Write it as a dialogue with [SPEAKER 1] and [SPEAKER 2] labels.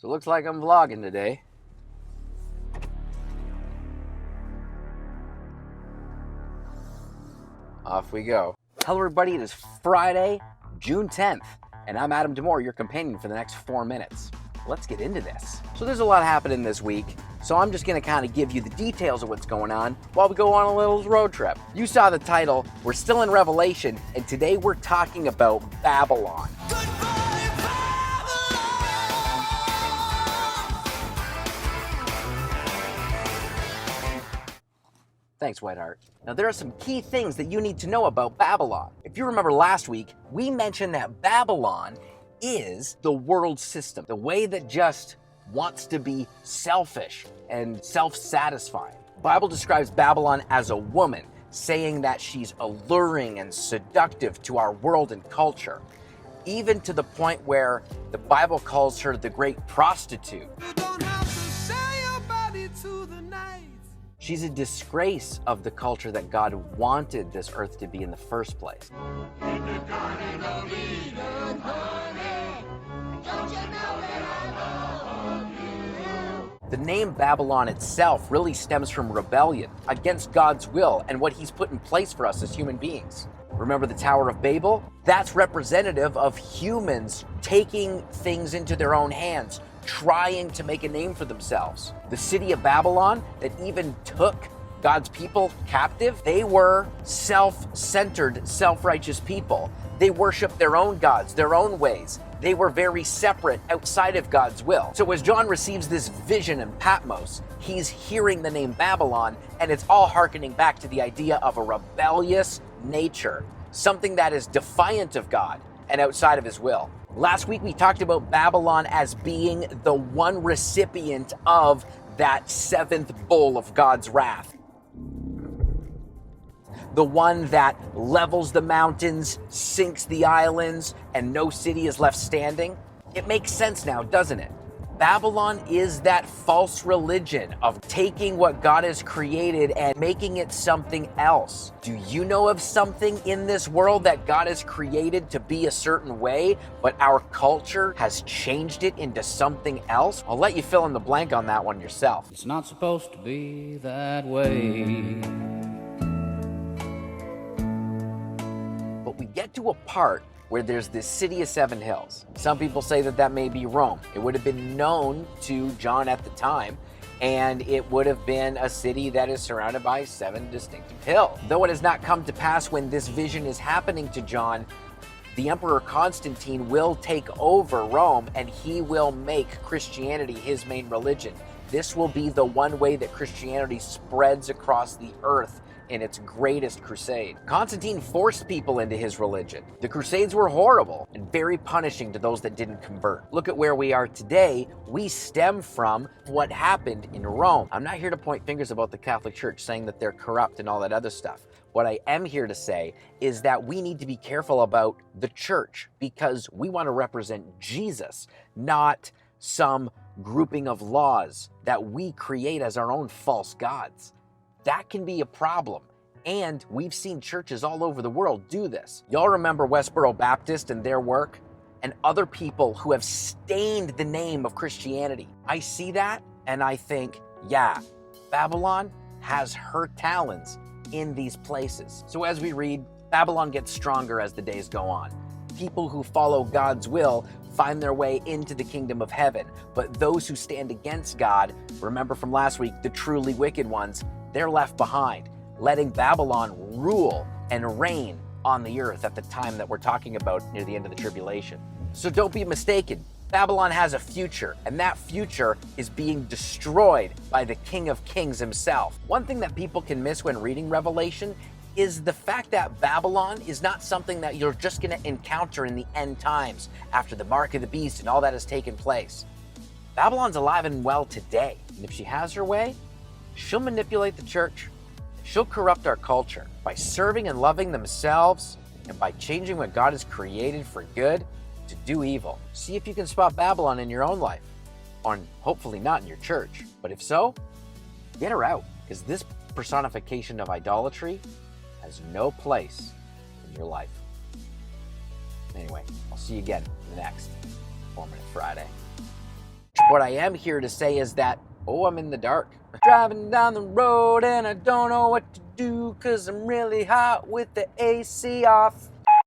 [SPEAKER 1] So it looks like I'm vlogging today. Off we go. Hello everybody, it is Friday, June 10th, and I'm Adam Demore, your companion for the next 4 minutes. Let's get into this. So there's a lot happening this week, so I'm just gonna kind of give you the details of what's going on while we go on a little road trip. You saw the title, we're still in Revelation, and today we're talking about Babylon. Thanks, Whiteheart. Now, there are some key things that you need to know about Babylon. If you remember last week, we mentioned that Babylon is the world system, the way that just wants to be selfish and self-satisfying. The Bible describes Babylon as a woman, saying that she's alluring and seductive to our world and culture, even to the point where the Bible calls her the great prostitute. She's a disgrace of the culture that God wanted this earth to be in the first place. The name Babylon itself really stems from rebellion against God's will and what He's put in place for us as human beings. Remember the Tower of Babel? That's representative of humans taking things into their own hands, trying to make a name for themselves. The city of Babylon that even took God's people captive, they were self-centered, self-righteous people. They worshiped their own gods, their own ways. They were very separate outside of God's will. So as John receives this vision in Patmos, he's hearing the name Babylon, and it's all hearkening back to the idea of a rebellious nature, something that is defiant of God and outside of His will. Last week, we talked about Babylon as being the one recipient of that seventh bowl of God's wrath. The one that levels the mountains, sinks the islands, and no city is left standing. It makes sense now, doesn't it? Babylon is that false religion of taking what God has created and making it something else. Do you know of something in this world that God has created to be a certain way, but our culture has changed it into something else? I'll let you fill in the blank on that one yourself.
[SPEAKER 2] It's not supposed to be that way.
[SPEAKER 1] But we get to a part where there's this city of 7 hills. Some people say that that may be Rome. It would have been known to John at the time, and it would have been a city that is surrounded by 7 distinctive hills. Though it has not come to pass when this vision is happening to John, the Emperor Constantine will take over Rome, and he will make Christianity his main religion. This will be the one way that Christianity spreads across the earth in its greatest crusade. Constantine forced people into his religion. The Crusades were horrible and very punishing to those that didn't convert. Look at where we are today. We stem from what happened in Rome. I'm not here to point fingers about the Catholic Church saying that they're corrupt and all that other stuff. What I am here to say is that we need to be careful about the church because we want to represent Jesus, not some grouping of laws that we create as our own false gods. That can be a problem. And we've seen churches all over the world do this. Y'all remember Westboro Baptist and their work? And other people who have stained the name of Christianity. I see that and I think, yeah, Babylon has her talons in these places. So as we read, Babylon gets stronger as the days go on. People who follow God's will find their way into the kingdom of heaven. But those who stand against God, remember from last week, the truly wicked ones, they're left behind, letting Babylon rule and reign on the earth at the time that we're talking about near the end of the tribulation. So don't be mistaken. Babylon has a future, and that future is being destroyed by the King of Kings himself. One thing that people can miss when reading Revelation is the fact that Babylon is not something that you're just going to encounter in the end times after the mark of the beast and all that has taken place. Babylon's alive and well today, and if she has her way, she'll manipulate the church. She'll corrupt our culture by serving and loving themselves and by changing what God has created for good to do evil. See if you can spot Babylon in your own life, or hopefully not in your church. But if so, get her out, because this personification of idolatry has no place in your life. Anyway, I'll see you again in the next 4 Minute Friday. What I am here to say is that, oh, I'm in the dark. Driving down the road and I don't know what to do, 'cause I'm really hot with the AC off.